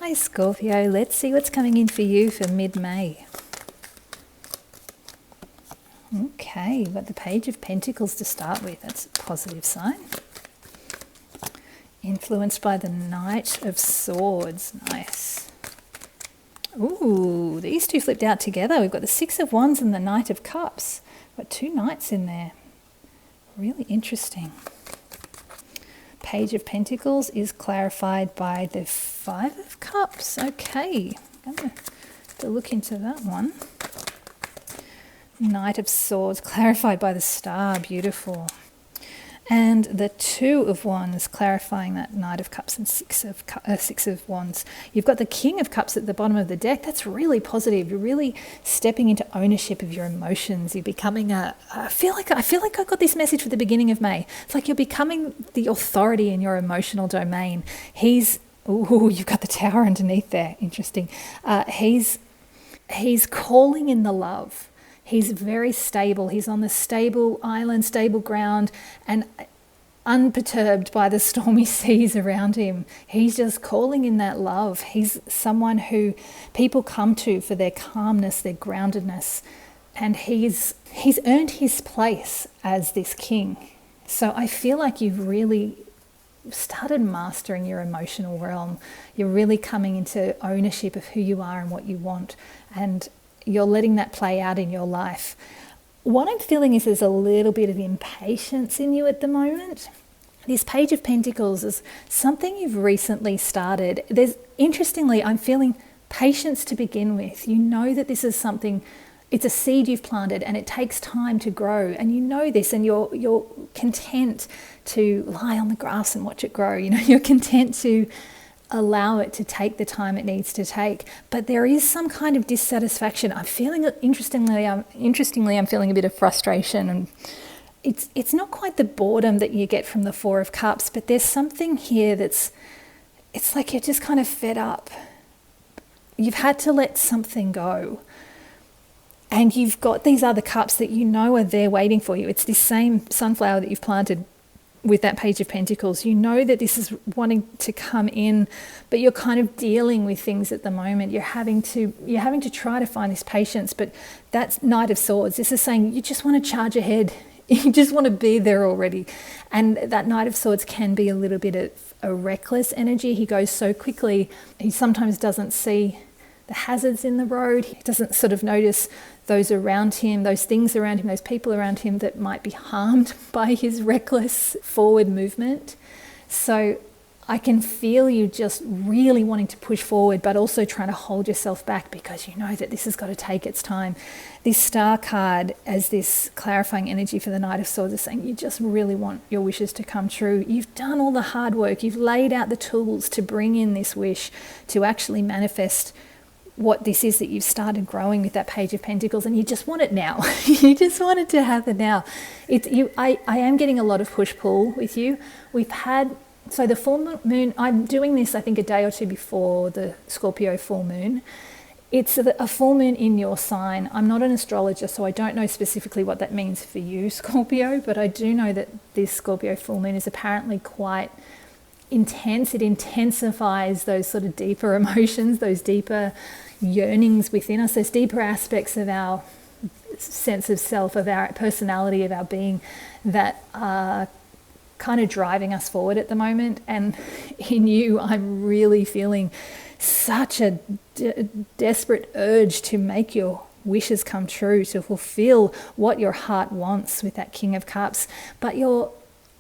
Hi Scorpio, let's see what's coming in for you for mid-May. Okay, you've got the Page of Pentacles to start with. That's a positive sign. Influenced by the Knight of Swords. Nice. Ooh, these two flipped out together. We've got the Six of Wands and the Knight of Cups. We've got two knights in there. Really interesting. Page of Pentacles is clarified by the Five of Cups. Okay, I'm going to look into that one. Knight of Swords clarified by the Star. Beautiful. And the Two of Wands clarifying that Knight of Cups and Six of Wands. You've got the King of Cups at the bottom of the deck. That's really positive. You're really stepping into ownership of your emotions. You're becoming I feel like I got this message for the beginning of May. It's like you're becoming the authority in your emotional domain. You've got the Tower underneath there. Interesting. He's calling in the love. He's very stable. He's on the stable island, stable ground, and unperturbed by the stormy seas around him. He's just calling in that love. He's someone who people come to for their calmness, their groundedness, and he's earned his place as this king. So I feel like you've really started mastering your emotional realm. You're really coming into ownership of who you are and what you want, and you're letting that play out in your life. What I'm feeling is there's a little bit of impatience in you at the moment. This Page of Pentacles is something you've recently started. Interestingly, I'm feeling patience to begin with. You know that this is something, it's a seed you've planted and it takes time to grow. And you know this, and you're content to lie on the grass and watch it grow. You know, you're content to allow it to take the time it needs to take. But there is some kind of dissatisfaction. I'm feeling it, interestingly, I'm feeling a bit of frustration, and it's not quite the boredom that you get from the Four of Cups, but there's something here it's like you're just kind of fed up. You've had to let something go. And you've got these other cups that you know are there waiting for you. It's this same sunflower that you've planted with that Page of Pentacles. You know that this is wanting to come in, but you're kind of dealing with things at the moment. You're having to try to find this patience, but that's Knight of Swords. This is saying you just want to charge ahead. You just want to be there already. And that Knight of Swords can be a little bit of a reckless energy. He goes so quickly. He sometimes doesn't see the hazards in the road. He doesn't sort of notice those around him, those things around him, those people around him that might be harmed by his reckless forward movement. So I can feel you just really wanting to push forward, but also trying to hold yourself back because you know that this has got to take its time. This Star card as this clarifying energy for the Knight of Swords is saying you just really want your wishes to come true. You've done all the hard work. You've laid out the tools to bring in this wish to actually manifest what this is that you've started growing with that Page of Pentacles, and you just want it now. You just want it to happen now. I am getting a lot of push-pull with you. So the full moon, I'm doing this I think a day or two before the Scorpio full moon. It's a full moon in your sign. I'm not an astrologer, so I don't know specifically what that means for you, Scorpio, but I do know that this Scorpio full moon is apparently quite intense. It intensifies those sort of deeper emotions, those deeper yearnings within us, those deeper aspects of our sense of self, of our personality, of our being that are kind of driving us forward at the moment. And in you, I'm really feeling such a desperate urge to make your wishes come true, to fulfill what your heart wants with that King of Cups. But you're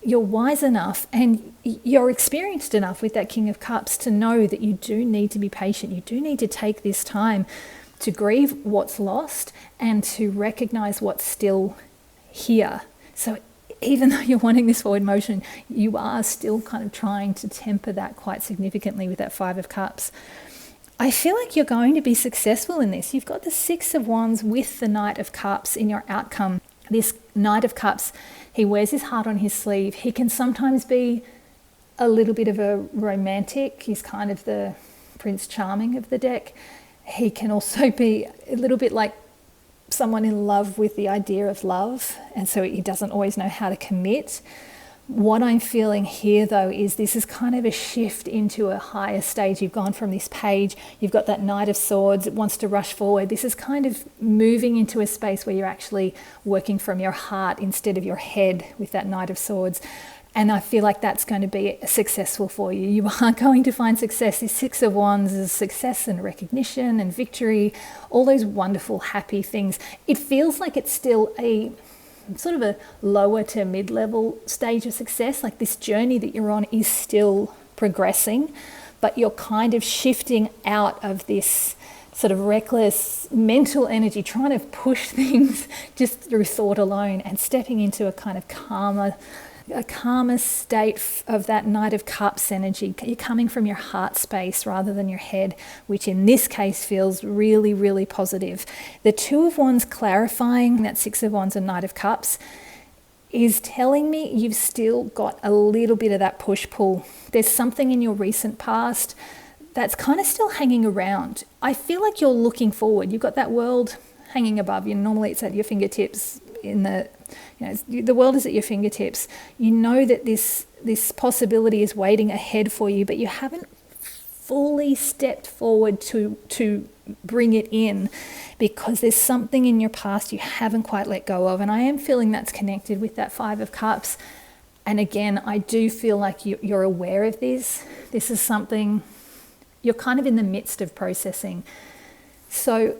wise enough and you're experienced enough with that King of Cups to know that you do need to be patient. You do need to take this time to grieve what's lost and to recognize what's still here. So even though you're wanting this forward motion, you are still kind of trying to temper that quite significantly with that Five of Cups. I feel like you're going to be successful in this. You've got the Six of Wands with the Knight of Cups in your outcome. This Knight of Cups, he wears his heart on his sleeve. He can sometimes be a little bit of a romantic. He's kind of the Prince Charming of the deck. He can also be a little bit like someone in love with the idea of love, and so he doesn't always know how to commit. What I'm feeling here though is this is kind of a shift into a higher stage. You've gone from this page, you've got that Knight of Swords, it wants to rush forward. This is kind of moving into a space where you're actually working from your heart instead of your head with that Knight of Swords. And I feel like that's going to be successful for you. You are going to find success. This Six of Wands is success and recognition and victory, all those wonderful, happy things. It feels like it's still a sort of a lower to mid-level stage of success. Like this journey that you're on is still progressing, but you're kind of shifting out of this sort of reckless mental energy, trying to push things just through thought alone and stepping into a kind of a calmer state of that Knight of Cups energy. You're coming from your heart space rather than your head, which in this case feels really, really positive. The Two of Wands clarifying that Six of Wands and Knight of Cups is telling me you've still got a little bit of that push-pull. There's something in your recent past that's kind of still hanging around. I feel like you're looking forward. You've got that world hanging above you. Normally it's at your fingertips the world is at your fingertips. You know that this possibility is waiting ahead for you, but you haven't fully stepped forward to bring it in because there's something in your past you haven't quite let go of. And I am feeling that's connected with that Five of Cups. And again, I do feel like you're aware of this. This is something you're kind of in the midst of processing. So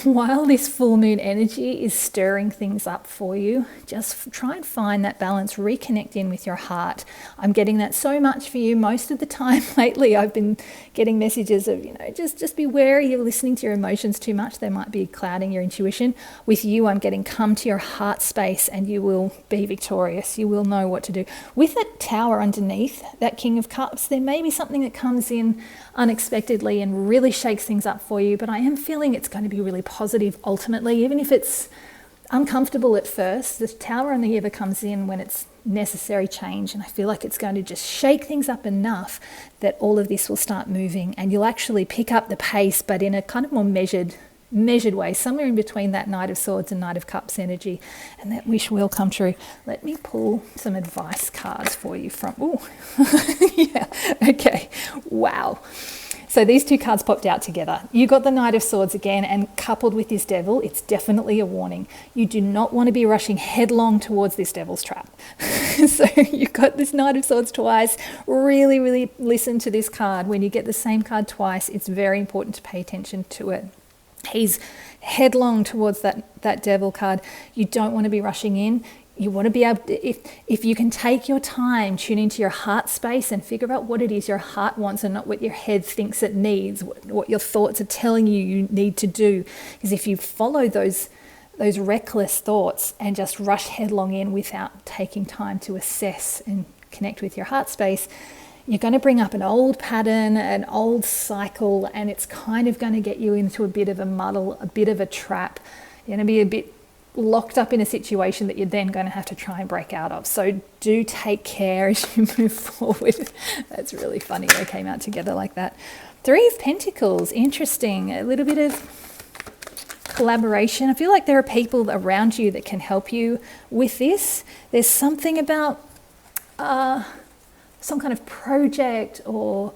while this full moon energy is stirring things up for you, just try and find that balance, reconnect in with your heart. I'm getting that so much for you most of the time lately. I've been getting messages of, just be wary you're listening to your emotions too much. They might be clouding your intuition. With you, I'm getting come to your heart space and you will be victorious. You will know what to do. With that Tower underneath, that King of Cups, there may be something that comes in unexpectedly and really shakes things up for you, but I am feeling it's going to be really positive ultimately, even if it's uncomfortable at first. The Tower only ever comes in when it's necessary change, and I feel like it's going to just shake things up enough that all of this will start moving and you'll actually pick up the pace, but in a kind of more measured way, somewhere in between that Knight of Swords and Knight of Cups energy, and that wish will come true. Let me pull some advice cards for you from, yeah, okay, wow. So these two cards popped out together. You got the Knight of Swords again, and coupled with this Devil, it's definitely a warning. You do not want to be rushing headlong towards this Devil's trap. So you've got this Knight of Swords twice. Really, really listen to this card. When you get the same card twice, it's very important to pay attention to it. He's headlong towards that Devil card. You don't want to be rushing in. You want to be able to, if you can take your time, tune into your heart space and figure out what it is your heart wants and not what your head thinks it needs, what your thoughts are telling you need to do. Because if you follow those reckless thoughts and just rush headlong in without taking time to assess and connect with your heart space, you're going to bring up an old pattern, an old cycle, and it's kind of going to get you into a bit of a muddle, a bit of a trap. You're going to be a bit locked up in a situation that you're then going to have to try and break out of. So do take care as you move forward. That's really funny they came out together like that. Three of Pentacles, interesting. A little bit of collaboration. I feel like there are people around you that can help you with this. There's something about some kind of project or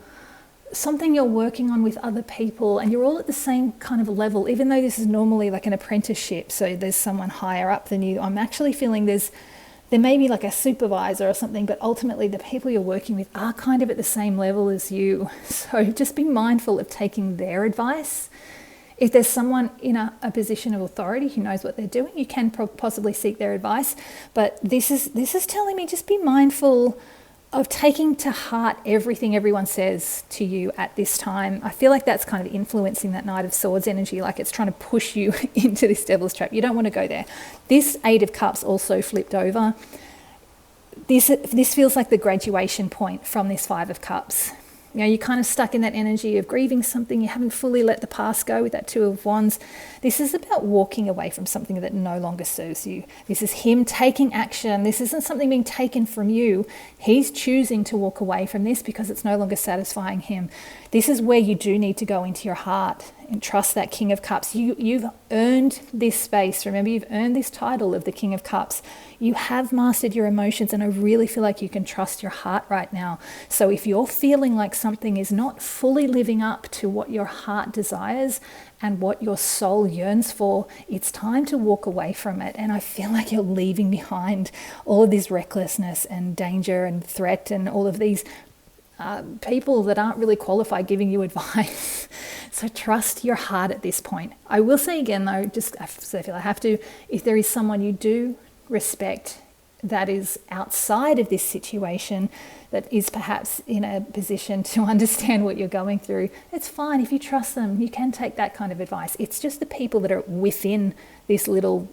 something you're working on with other people, and you're all at the same kind of level, even though this is normally like an apprenticeship, so there's someone higher up than you. I'm actually feeling there may be like a supervisor or something, but ultimately the people you're working with are kind of at the same level as you. So just be mindful of taking their advice. If there's someone in a position of authority who knows what they're doing, you can possibly seek their advice. But this is telling me just be mindful of taking to heart everything everyone says to you at this time. I feel like that's kind of influencing that Knight of Swords energy, like it's trying to push you into this Devil's trap. You don't want to go there. This Eight of Cups also flipped over. This feels like the graduation point from this Five of Cups. You're kind of stuck in that energy of grieving something. You haven't fully let the past go with that Two of Wands. This is about walking away from something that no longer serves you. This is him taking action. This isn't something being taken from you. He's choosing to walk away from this because it's no longer satisfying him. This is where you do need to go into your heart and trust that King of Cups. You've earned this space. Remember, you've earned this title of the King of Cups. You have mastered your emotions, and I really feel like you can trust your heart right now. So if you're feeling like something is not fully living up to what your heart desires and what your soul yearns for, it's time to walk away from it. And I feel like you're leaving behind all of this recklessness and danger and threat and all of these people that aren't really qualified giving you advice. So trust your heart at this point. I will say again though, just I feel I have to, if there is someone you do respect that is outside of this situation, that is perhaps in a position to understand what you're going through, it's fine. If you trust them, you can take that kind of advice. It's just the people that are within this little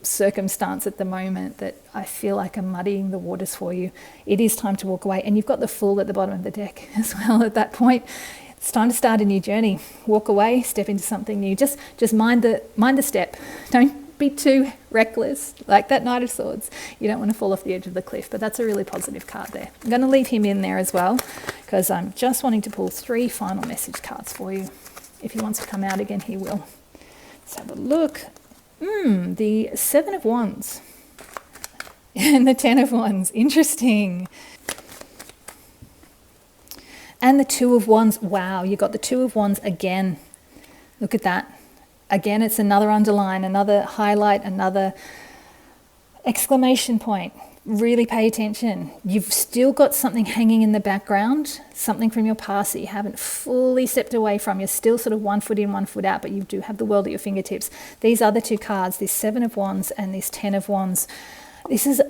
circumstance at the moment that I feel like are muddying the waters for you. It is time to walk away. And you've got the Fool at the bottom of the deck as well at that point. It's time to start a new journey. Walk away, step into something new. Just mind the step. Don't be too reckless. Like that Knight of Swords. You don't want to fall off the edge of the cliff, but that's a really positive card there. I'm going to leave him in there as well because I'm just wanting to pull 3 final message cards for you. If he wants to come out again, he will. Let's have a look. The 7 of Wands and the 10 of Wands. Interesting. And the 2 of Wands. Wow, you got the 2 of Wands again. Look at that. Again, it's another underline, another highlight, another exclamation point. Really pay attention. You've still got something hanging in the background, something from your past that you haven't fully stepped away from. You're still sort of 1 foot in, 1 foot out, but you do have the world at your fingertips. These other 2 cards, this 7 of Wands and this 10 of Wands, this is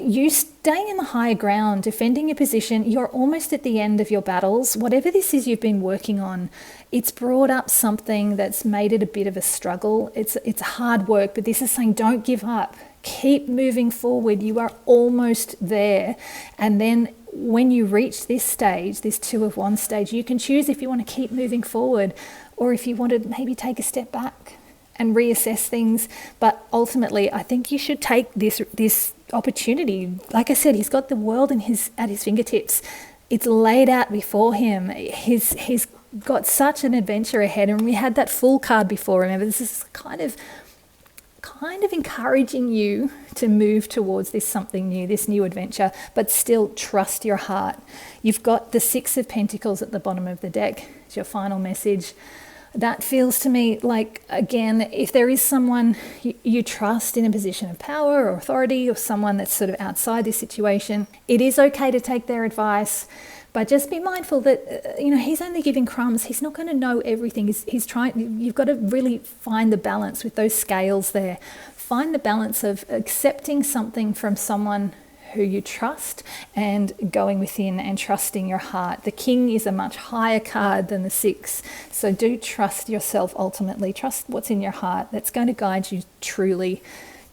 you staying in the higher ground, defending your position. You're almost at the end of your battles. Whatever this is you've been working on, it's brought up something that's made it a bit of a struggle. It's hard work, but this is saying don't give up. Keep moving forward. You are almost there. And then when you reach this stage, this 2 of Wands stage, you can choose if you want to keep moving forward or if you want to maybe take a step back and reassess things. But ultimately, I think you should take this opportunity. Like I said, he's got the world at his fingertips. It's laid out before him. He's got such an adventure ahead. And we had that Fool card before. Remember, this is kind of encouraging you to move towards this something new, this new adventure, but still trust your heart. You've got the 6 of Pentacles at the bottom of the deck. It's your final message. That feels to me like, again, if there is someone you trust in a position of power or authority or someone that's sort of outside this situation, it is okay to take their advice. But just be mindful that, he's only giving crumbs. He's not going to know everything. He's trying. You've got to really find the balance with those scales there. Find the balance of accepting something from someone who you trust and going within and trusting your heart. The King is a much higher card than the 6. So do trust yourself ultimately. Trust what's in your heart. That's going to guide you truly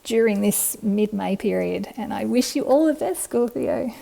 during this mid-May period. And I wish you all the best, Scorpio.